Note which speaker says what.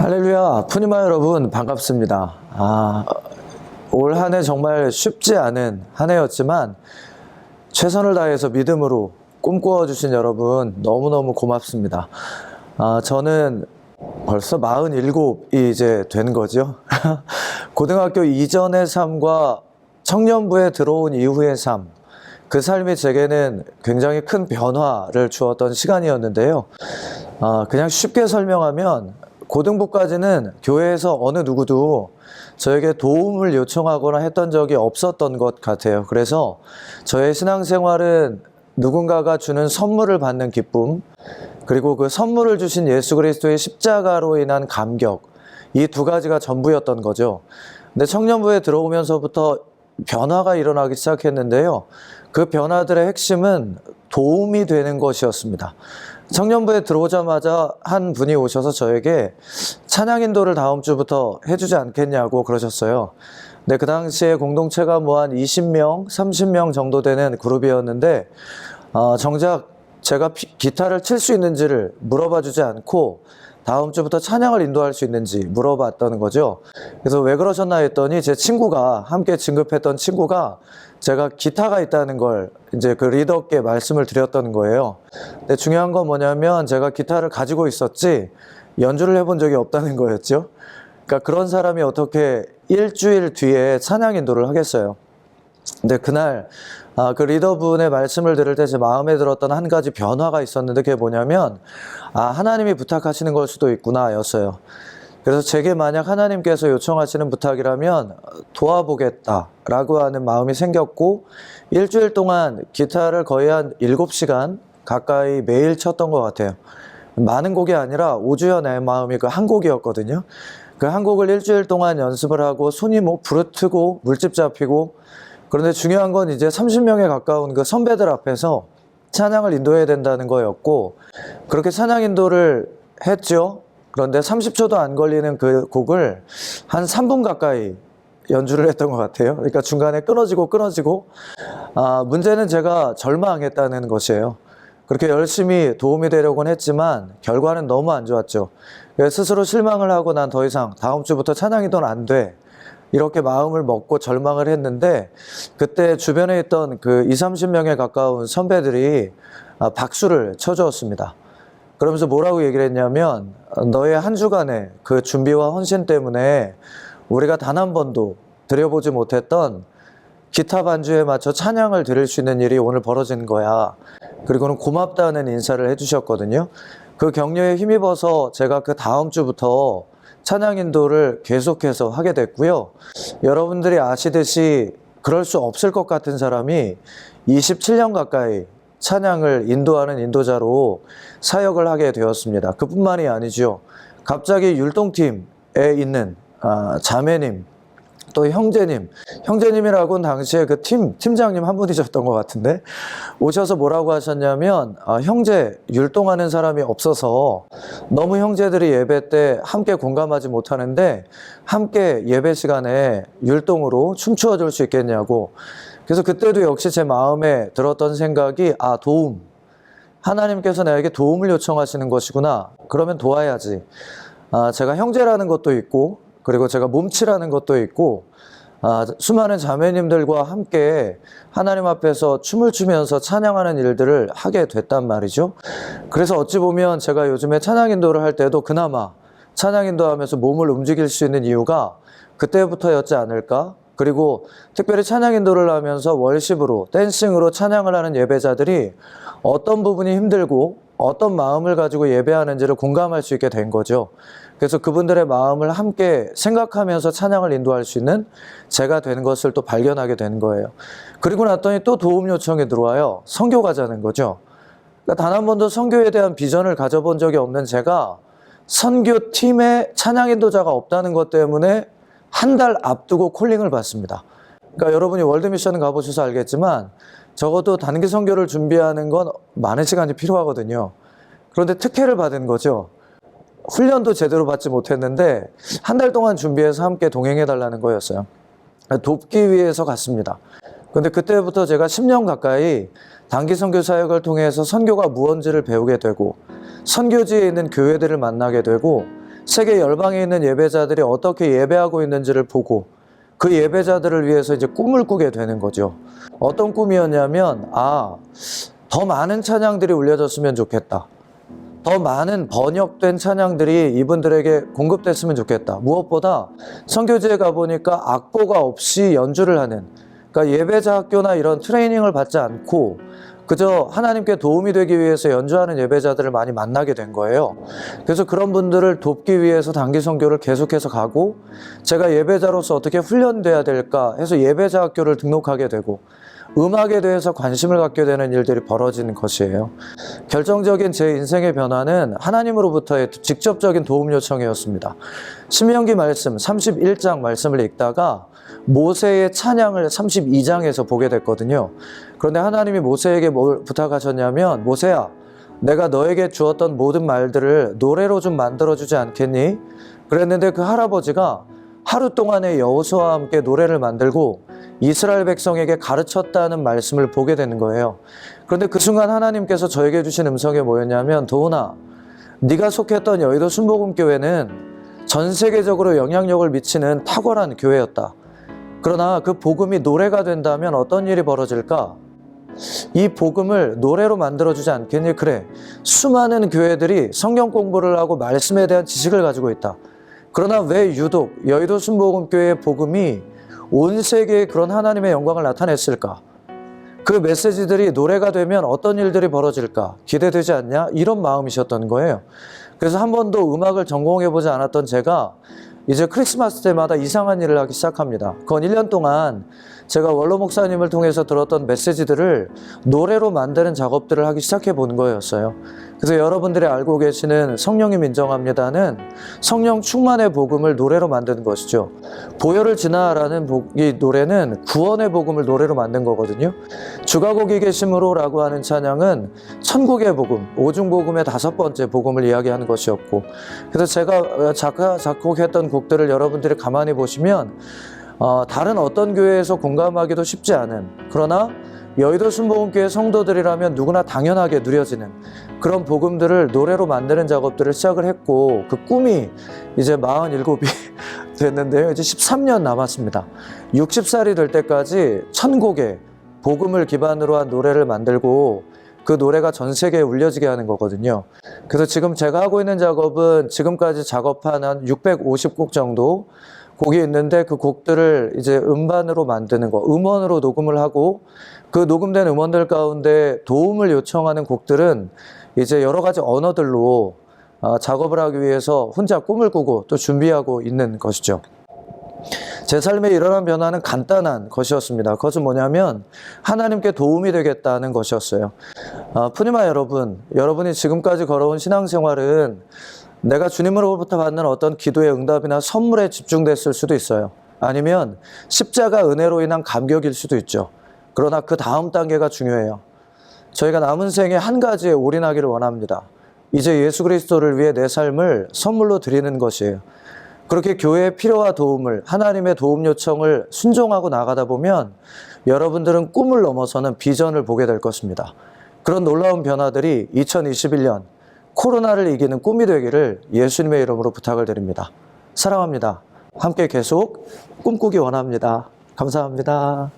Speaker 1: 할렐루야, 푸니마 여러분 반갑습니다. 올 한 해 정말 쉽지 않은 한 해였지만 최선을 다해서 믿음으로 꿈꾸어 주신 여러분 너무너무 고맙습니다. 저는 벌써 47이 이제 된 거죠. 고등학교 이전의 삶과 청년부에 들어온 이후의 삶, 그 삶이 제게는 굉장히 큰 변화를 주었던 시간이었는데요. 그냥 쉽게 설명하면 고등부까지는 교회에서 어느 누구도 저에게 도움을 요청하거나 했던 적이 없었던 것 같아요. 그래서 저의 신앙생활은 누군가가 주는 선물을 받는 기쁨, 그리고 그 선물을 주신 예수 그리스도의 십자가로 인한 감격, 이 두 가지가 전부였던 거죠. 근데 청년부에 들어오면서부터 변화가 일어나기 시작했는데요. 그 변화들의 핵심은 도움이 되는 것이었습니다. 청년부에 들어오자마자 한 분이 오셔서 저에게 찬양 인도를 다음 주부터 해주지 않겠냐고 그러셨어요. 근데 그 당시에 공동체가 뭐 한 20명, 30명 정도 되는 그룹이었는데 정작 제가 기타를 칠 수 있는지를 물어봐 주지 않고 다음 주부터 찬양을 인도할 수 있는지 물어봤다는 거죠. 그래서 왜 그러셨나 했더니 제 친구가, 함께 진급했던 친구가 제가 기타가 있다는 걸 이제 그 리더께 말씀을 드렸던 거예요. 근데 중요한 건 뭐냐면 제가 기타를 가지고 있었지 연주를 해본 적이 없다는 거였죠. 그러니까 그런 사람이 어떻게 일주일 뒤에 찬양 인도를 하겠어요. 근데 그날 그 리더분의 말씀을 들을 때 제 마음에 들었던 한 가지 변화가 있었는데 그게 뭐냐면 하나님이 부탁하시는 걸 수도 있구나 였어요. 그래서 제게 만약 하나님께서 요청하시는 부탁이라면 도와보겠다라고 하는 마음이 생겼고 일주일 동안 기타를 거의 한 7시간 가까이 매일 쳤던 것 같아요. 많은 곡이 아니라 오주여 내 마음이 그 한 곡이었거든요. 그 한 곡을 일주일 동안 연습을 하고 손이 뭐 부르트고 물집 잡히고, 그런데 중요한 건 이제 30명에 가까운 그 선배들 앞에서 찬양을 인도해야 된다는 거였고, 그렇게 찬양 인도를 했죠. 그런데 30초도 안 걸리는 그 곡을 한 3분 가까이 연주를 했던 것 같아요. 그러니까 중간에 끊어지고 문제는 제가 절망했다는 것이에요. 그렇게 열심히 도움이 되려고는 했지만 결과는 너무 안 좋았죠. 그래서 스스로 실망을 하고 난 더 이상 다음 주부터 찬양 인도는 안 돼, 이렇게 마음을 먹고 절망을 했는데, 그때 주변에 있던 그 20-30명에 가까운 선배들이 박수를 쳐주었습니다. 그러면서 뭐라고 얘기를 했냐면 너의 한 주간의 그 준비와 헌신 때문에 우리가 단 한 번도 드려보지 못했던 기타 반주에 맞춰 찬양을 드릴 수 있는 일이 오늘 벌어진 거야. 그리고는 고맙다는 인사를 해주셨거든요. 그 격려에 힘입어서 제가 그 다음 주부터 찬양 인도를 계속해서 하게 됐고요. 여러분들이 아시듯이 그럴 수 없을 것 같은 사람이 27년 가까이 찬양을 인도하는 인도자로 사역을 하게 되었습니다. 그뿐만이 아니죠. 갑자기 율동팀에 있는 자매님, 또 형제님이라고는 당시에 그 팀장님 한 분이셨던 것 같은데, 오셔서 뭐라고 하셨냐면 형제, 율동하는 사람이 없어서 너무 형제들이 예배 때 함께 공감하지 못하는데 함께 예배 시간에 율동으로 춤추어 줄 수 있겠냐고. 그래서 그때도 역시 제 마음에 들었던 생각이 도움, 하나님께서 나에게 도움을 요청하시는 것이구나. 그러면 도와야지. 제가 형제라는 것도 있고, 그리고 제가 몸치라는 것도 있고, 수많은 자매님들과 함께 하나님 앞에서 춤을 추면서 찬양하는 일들을 하게 됐단 말이죠. 그래서 어찌 보면 제가 요즘에 찬양 인도를 할 때도 그나마 찬양 인도하면서 몸을 움직일 수 있는 이유가 그때부터였지 않을까? 그리고 특별히 찬양 인도를 하면서 월십으로, 댄싱으로 찬양을 하는 예배자들이 어떤 부분이 힘들고 어떤 마음을 가지고 예배하는지를 공감할 수 있게 된 거죠. 그래서 그분들의 마음을 함께 생각하면서 찬양을 인도할 수 있는 제가 된 것을 또 발견하게 되는 거예요. 그리고 났더니 또 도움 요청이 들어와요. 선교 가자는 거죠. 그러니까 단 한 번도 선교에 대한 비전을 가져본 적이 없는 제가 선교팀에 찬양 인도자가 없다는 것 때문에 한 달 앞두고 콜링을 받습니다. 그러니까 여러분이 월드미션을 가보셔서 알겠지만 적어도 단기 선교를 준비하는 건 많은 시간이 필요하거든요. 그런데 특혜를 받은 거죠. 훈련도 제대로 받지 못했는데 한 달 동안 준비해서 함께 동행해 달라는 거였어요. 돕기 위해서 갔습니다. 그런데 그때부터 제가 10년 가까이 단기 선교 사역을 통해서 선교가 무언지를 배우게 되고, 선교지에 있는 교회들을 만나게 되고, 세계 열방에 있는 예배자들이 어떻게 예배하고 있는지를 보고 그 예배자들을 위해서 이제 꿈을 꾸게 되는 거죠. 어떤 꿈이었냐면, 더 많은 찬양들이 울려졌으면 좋겠다. 더 많은 번역된 찬양들이 이분들에게 공급됐으면 좋겠다. 무엇보다 선교지에 가보니까 악보가 없이 연주를 하는, 그러니까 예배자 학교나 이런 트레이닝을 받지 않고 그저 하나님께 도움이 되기 위해서 연주하는 예배자들을 많이 만나게 된 거예요. 그래서 그런 분들을 돕기 위해서 단기 선교를 계속해서 가고, 제가 예배자로서 어떻게 훈련돼야 될까 해서 예배자 학교를 등록하게 되고, 음악에 대해서 관심을 갖게 되는 일들이 벌어지는 것이에요. 결정적인 제 인생의 변화는 하나님으로부터의 직접적인 도움 요청이었습니다. 신명기 말씀 31장 말씀을 읽다가 모세의 찬양을 32장에서 보게 됐거든요. 그런데 하나님이 모세에게 뭘 부탁하셨냐면, 모세야, 내가 너에게 주었던 모든 말들을 노래로 좀 만들어주지 않겠니? 그랬는데 그 할아버지가 하루 동안에 여호수아와 함께 노래를 만들고 이스라엘 백성에게 가르쳤다는 말씀을 보게 되는 거예요. 그런데 그 순간 하나님께서 저에게 주신 음성이 뭐였냐면, 도훈아, 네가 속했던 여의도 순복음교회는 전 세계적으로 영향력을 미치는 탁월한 교회였다. 그러나 그 복음이 노래가 된다면 어떤 일이 벌어질까? 이 복음을 노래로 만들어주지 않겠니? 그래, 수많은 교회들이 성경 공부를 하고 말씀에 대한 지식을 가지고 있다. 그러나 왜 유독 여의도 순복음교회의 복음이 온 세계에 그런 하나님의 영광을 나타냈을까? 그 메시지들이 노래가 되면 어떤 일들이 벌어질까? 기대되지 않냐? 이런 마음이셨던 거예요. 그래서 한 번도 음악을 전공해보지 않았던 제가 이제 크리스마스 때마다 이상한 일을 하기 시작합니다. 그건 1년 동안 제가 원로 목사님을 통해서 들었던 메시지들을 노래로 만드는 작업들을 하기 시작해 본 거였어요. 그래서 여러분들이 알고 계시는 성령님 인정합니다는 성령 충만의 복음을 노래로 만드는 것이죠. 보혈을 지나라는 이 노래는 구원의 복음을 노래로 만든 거거든요. 주가 거기 계심으로라고 하는 찬양은 천국의 복음, 오중복음의 5번째 복음을 이야기하는 것이었고, 그래서 제가 작곡했던 곡들을 여러분들이 가만히 보시면 다른 어떤 교회에서 공감하기도 쉽지 않은, 그러나 여의도 순복음교회 성도들이라면 누구나 당연하게 누려지는 그런 복음들을 노래로 만드는 작업들을 시작을 했고, 그 꿈이 이제 47이 됐는데요. 이제 13년 남았습니다. 60살이 될 때까지 1000곡의 복음을 기반으로 한 노래를 만들고 그 노래가 전 세계에 울려지게 하는 거거든요. 그래서 지금 제가 하고 있는 작업은 지금까지 작업한 한 650곡 정도 곡이 있는데, 그 곡들을 이제 음반으로 만드는 거, 음원으로 녹음을 하고, 그 녹음된 음원들 가운데 도움을 요청하는 곡들은 이제 여러 가지 언어들로 작업을 하기 위해서 혼자 꿈을 꾸고 또 준비하고 있는 것이죠. 제 삶에 일어난 변화는 간단한 것이었습니다. 그것은 뭐냐면 하나님께 도움이 되겠다는 것이었어요. 푸니마 여러분, 여러분이 지금까지 걸어온 신앙생활은 내가 주님으로부터 받는 어떤 기도의 응답이나 선물에 집중됐을 수도 있어요. 아니면 십자가 은혜로 인한 감격일 수도 있죠. 그러나 그 다음 단계가 중요해요. 저희가 남은 생에 한 가지에 올인하기를 원합니다. 이제 예수 그리스도를 위해 내 삶을 선물로 드리는 것이에요. 그렇게 교회의 필요와 도움을, 하나님의 도움 요청을 순종하고 나가다 보면 여러분들은 꿈을 넘어서는 비전을 보게 될 것입니다. 그런 놀라운 변화들이 2021년 코로나를 이기는 꿈이 되기를 예수님의 이름으로 부탁을 드립니다. 사랑합니다. 함께 계속 꿈꾸기 원합니다. 감사합니다.